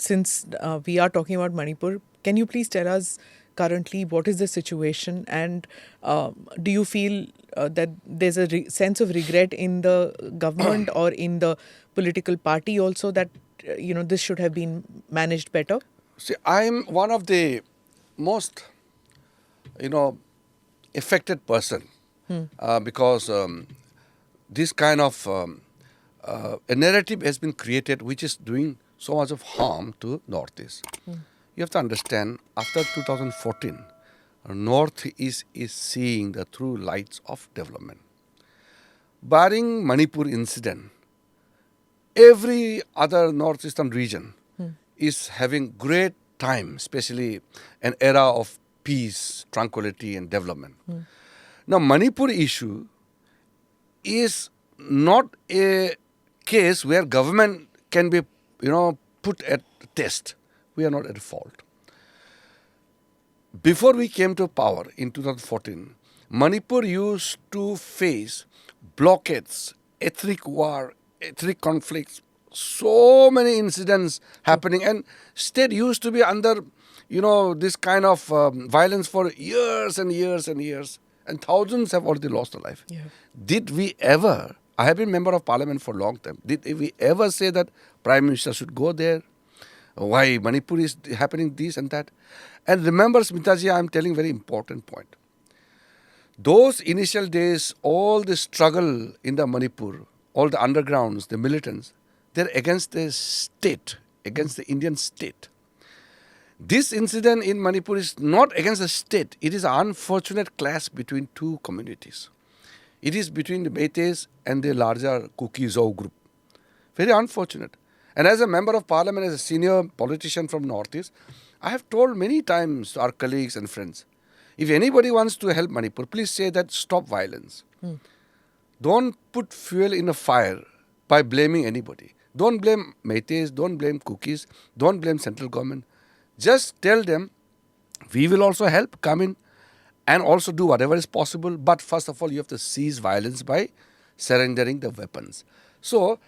since we are talking about Manipur, can you please tell us currently what is the situation, and do you feel that there's a sense of regret in the government or in the political party also that this should have been managed better? See, I'm one of the most, affected person because this kind of a narrative has been created which is doing so much of harm to Northeast. You have to understand, after 2014, Northeast is seeing the true lights of development. Barring Manipur incident, every other northeastern region is having great time, especially an era of peace, tranquility and development. Now, Manipur issue is not a case where government can be, put at test. We are not at fault. Before we came to power in 2014, Manipur used to face blockades, ethnic war, ethnic conflicts, so many incidents happening, and state used to be under, this kind of violence for years and years and years, and thousands have already lost their life. Yeah. Did we ever, I have been member of parliament for a long time, did we ever say that Prime Minister should go there? Why Manipur is happening this and that? And remember, Smitaji, I am telling very important point. Those initial days, all the struggle in the Manipur, all the undergrounds, the militants, they're against the state, against the Indian state. This incident in Manipur is not against the state. It is an unfortunate clash between two communities. It is between the Meiteis and the larger Kuki-Zhou group. Very unfortunate. And as a member of parliament, as a senior politician from Northeast, I have told many times to our colleagues and friends, if anybody wants to help Manipur, please say that stop violence. Don't put fuel in a fire by blaming anybody. Don't blame Meiteis, don't blame Kukis, don't blame central government. Just tell them, we will also help, come in and also do whatever is possible. But first of all, you have to cease violence by surrendering the weapons. So,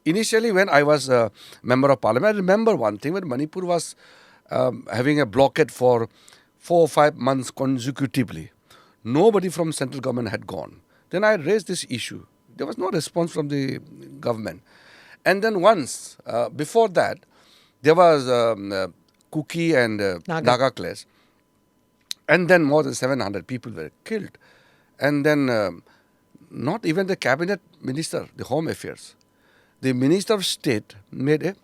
initially when I was a member of parliament, I remember one thing, when Manipur was having a blockade for 4 or 5 months consecutively. Nobody from central government had gone. Then I raised this issue. There was no response from the government. And then once, before that, there was Kuki and Naga clash. And then more than 700 people were killed. And then not even the cabinet minister, the home affairs, the minister of state made a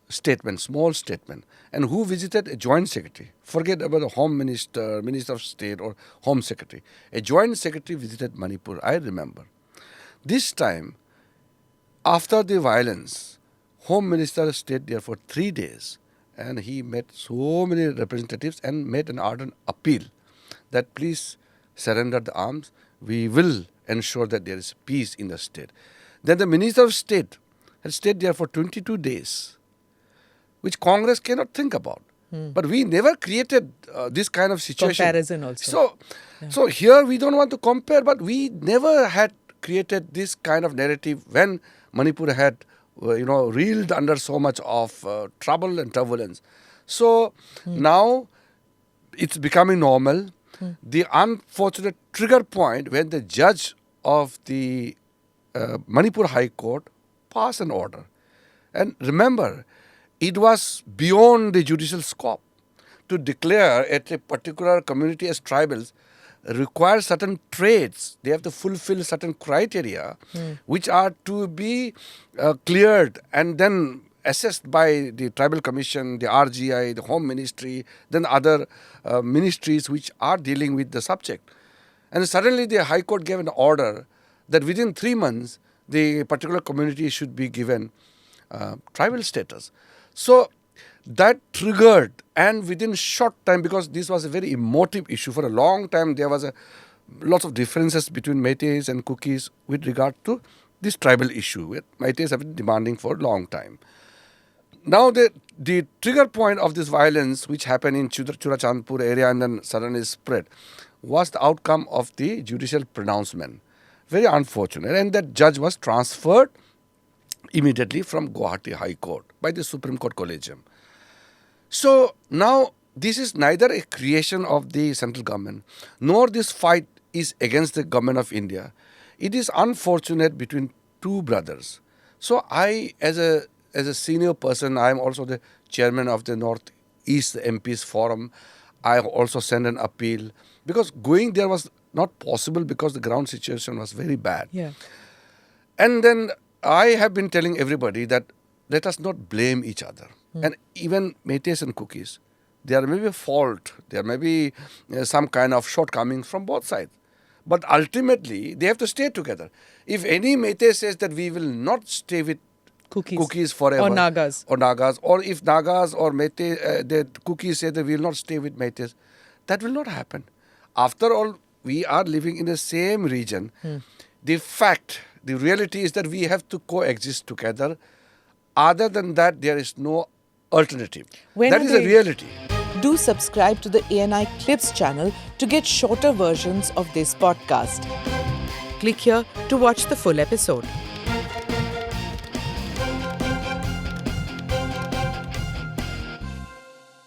statement, small statement. And who visited? A joint secretary. Forget about the home minister, minister of state or home secretary. A joint secretary visited Manipur, I remember. This time, after the violence, home minister stayed there for 3 days. And he met so many representatives and made an ardent appeal that please surrender the arms. We will ensure that there is peace in the state. Then the minister of state had stayed there for 22 days, which Congress cannot think about. But we never created this kind of situation. Comparison also. So here we don't want to compare, but we never had created this kind of narrative when Manipur had reeled under so much of trouble and turbulence. So now it's becoming normal. The unfortunate trigger point when the judge of the Manipur High Court passed an order. And remember, it was beyond the judicial scope to declare at a particular community as tribals require certain traits. They have to fulfill certain criteria which are to be cleared and then assessed by the tribal commission, the RGI, the home ministry, then other ministries which are dealing with the subject. And suddenly the High Court gave an order that within 3 months the particular community should be given tribal status. So that triggered, and within short time, because this was a very emotive issue, for a long time there was lots of differences between Meiteis and Kukis with regard to this tribal issue. Meiteis have been demanding for a long time. Now the trigger point of this violence, which happened in Churachandpur area and then suddenly spread, was the outcome of the judicial pronouncement. Very unfortunate. And that judge was transferred immediately from Guwahati High Court by the Supreme Court Collegium. So now this is neither a creation of the central government, nor this fight is against the government of India. It is unfortunate between two brothers. So I, as a senior person, I am also the chairman of the Northeast MPs Forum. I also sent an appeal because going there was not possible because the ground situation was very bad. Yeah. And then I have been telling everybody that let us not blame each other. And even Métis and Cookies, there may be a fault, there may be some kind of shortcomings from both sides. But ultimately, they have to stay together. If any Métis says that we will not stay with Cookies forever. Or Nagas. Or if Nagas or Métis, the Cookies say that we will not stay with Métis, that will not happen. After all, we are living in the same region. The reality is that we have to coexist together. Other than that, there is no alternative. That is a reality. Do subscribe to the ANI Clips channel to get shorter versions of this podcast. Click here to watch the full episode.